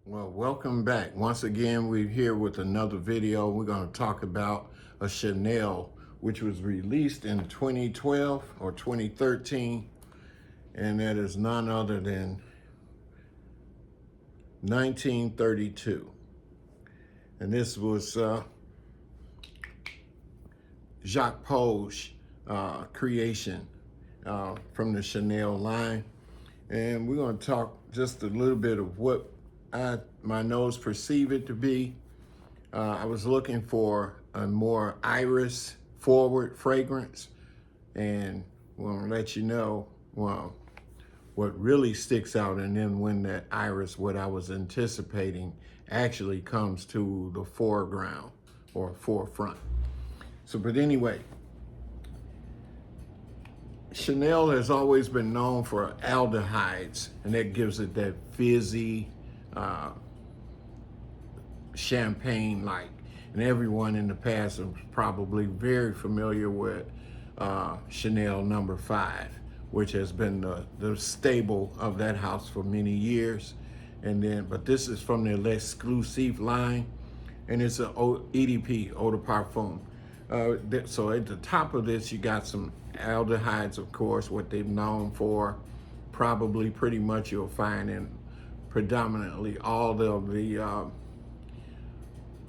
Well, welcome back. Once again, we're here with another video. We're going to talk about a Chanel, which was released in 2012 or 2013, and that is none other than 1932. And this was Jacques Paul's creation from the Chanel line. And we're going to talk just a little bit of what my nose perceived it to be. I was looking for a more iris forward fragrance, and we'll let you know what really sticks out, and then when that iris, what I was anticipating, actually comes to the foreground or forefront. So, but anyway, Chanel has always been known for aldehydes, and that gives it that fizzy, champagne-like. And everyone in the past is probably very familiar with Chanel No. 5, which has been the staple of that house for many years. But this is from their L'Exclusive line, and it's an EDP, Eau de Parfum. So at the top of this, you got some aldehydes, of course, what they've known for. Probably pretty much you'll find in predominantly all of the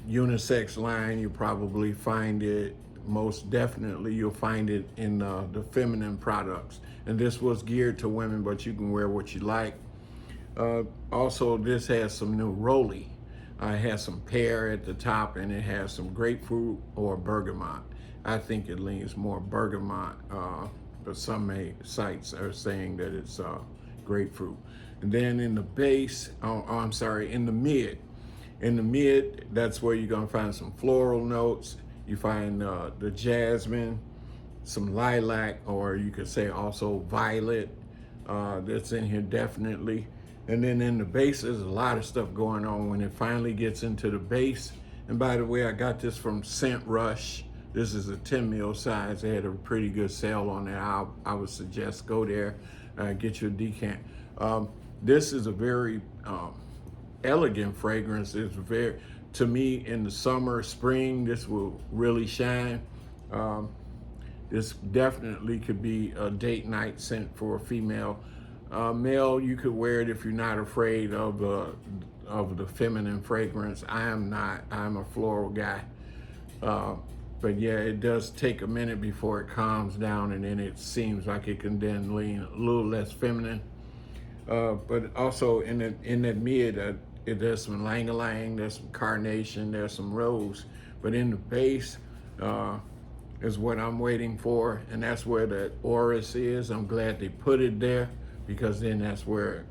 unisex line. You probably find it, most definitely you'll find it in the feminine products. And this was geared to women, but you can wear what you like. Also, this has some neroli. It has some pear at the top, and it has some grapefruit or bergamot. I think it leans more bergamot, but some sites are saying that it's grapefruit. And then in the base, in the mid. In the mid, that's where you're gonna find some floral notes. You find the jasmine, some lilac, or you could say also violet, that's in here definitely. And then in the base, there's a lot of stuff going on when it finally gets into the base. And by the way, I got this from Scent Rush. This is a 10 ml size. They had a pretty good sale on it. I would suggest go there, get your decant. This is a very elegant fragrance. It's very, to me, in the summer, spring, this will really shine. This definitely could be a date night scent for a female. Male, you could wear it if you're not afraid of the feminine fragrance. I am not. I'm a floral guy. But yeah, it does take a minute before it calms down, and then it seems like it can then lean a little less feminine. But also in that mid, there's some ylang-ylang, there's some carnation, there's some rose. But in the base is what I'm waiting for, and that's where the orris is. I'm glad they put it there, because then that's where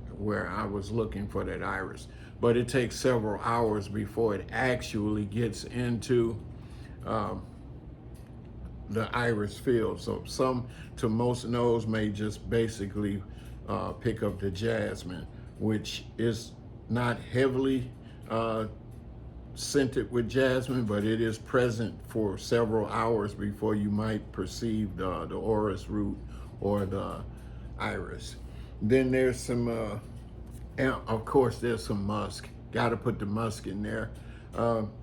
I was looking for that iris. But it takes several hours before it actually gets into the iris field. So most nose may just basically pick up the jasmine, which is not heavily scented with jasmine, but it is present for several hours before you might perceive the orris root or the iris. Then there's some, and of course there's some musk. Got to put the musk in there.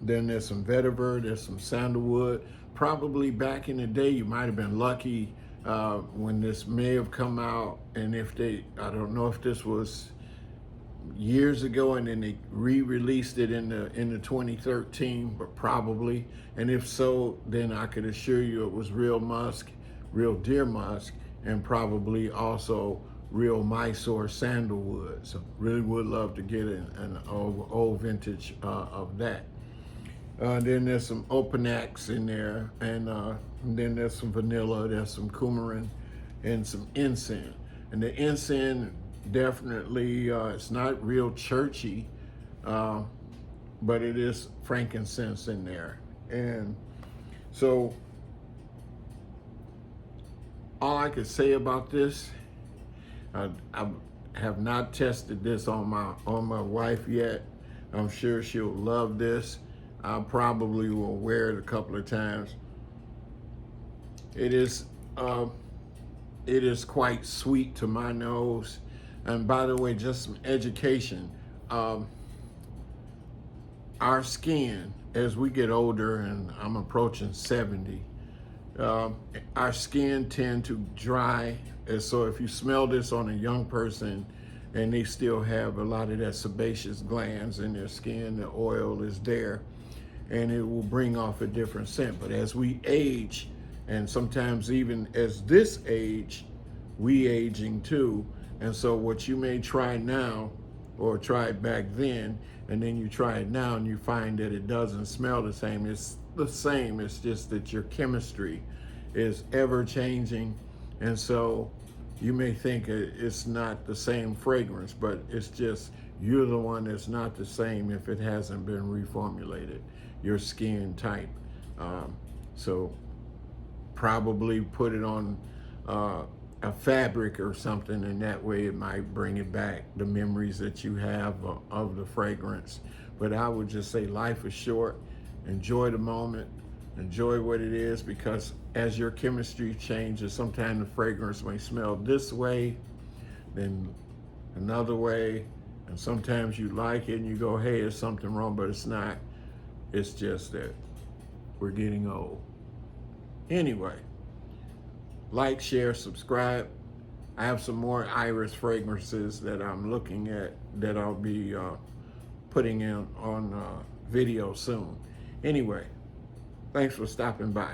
Then there's some vetiver, there's some sandalwood. Probably back in the day, you might have been lucky when this may have come out, and I don't know if this was years ago and then they re-released it in the 2013, but probably. And if so, then I could assure you it was real musk, real deer musk, and probably also real Mysore sandalwood. So really would love to get an old vintage of that. Then there's some Opanax in there, and then there's some vanilla, there's some coumarin, and some incense. And the incense definitely, it's not real churchy, but it is frankincense in there. And so all I could say about this, I have not tested this on my wife yet. I'm sure she'll love this. I probably will wear it a couple of times. It is quite sweet to my nose. And by the way, just some education. our skin, as we get older, and I'm approaching 70, our skin tend to dry. And so if you smell this on a young person and they still have a lot of that sebaceous glands in their skin, the oil is there, and it will bring off a different scent. But as we age, and sometimes even as this age, we aging too. And so what you may try now or try it back then, and then you try it now and you find that it doesn't smell the same. It's the same, it's just that your chemistry is ever changing. And so you may think it's not the same fragrance, but it's just you're the one that's not the same if it hasn't been reformulated, your skin type. So probably put it on a fabric or something, and that way it might bring it back, the memories that you have of the fragrance. But I would just say life is short. Enjoy the moment, enjoy what it is, because as your chemistry changes, sometimes the fragrance may smell this way, then another way, and sometimes you like it and you go, hey, there's something wrong, but it's not. It's just that we're getting old. Anyway, like, share, subscribe. I have some more iris fragrances that I'm looking at that I'll be putting in on video soon. Anyway, thanks for stopping by.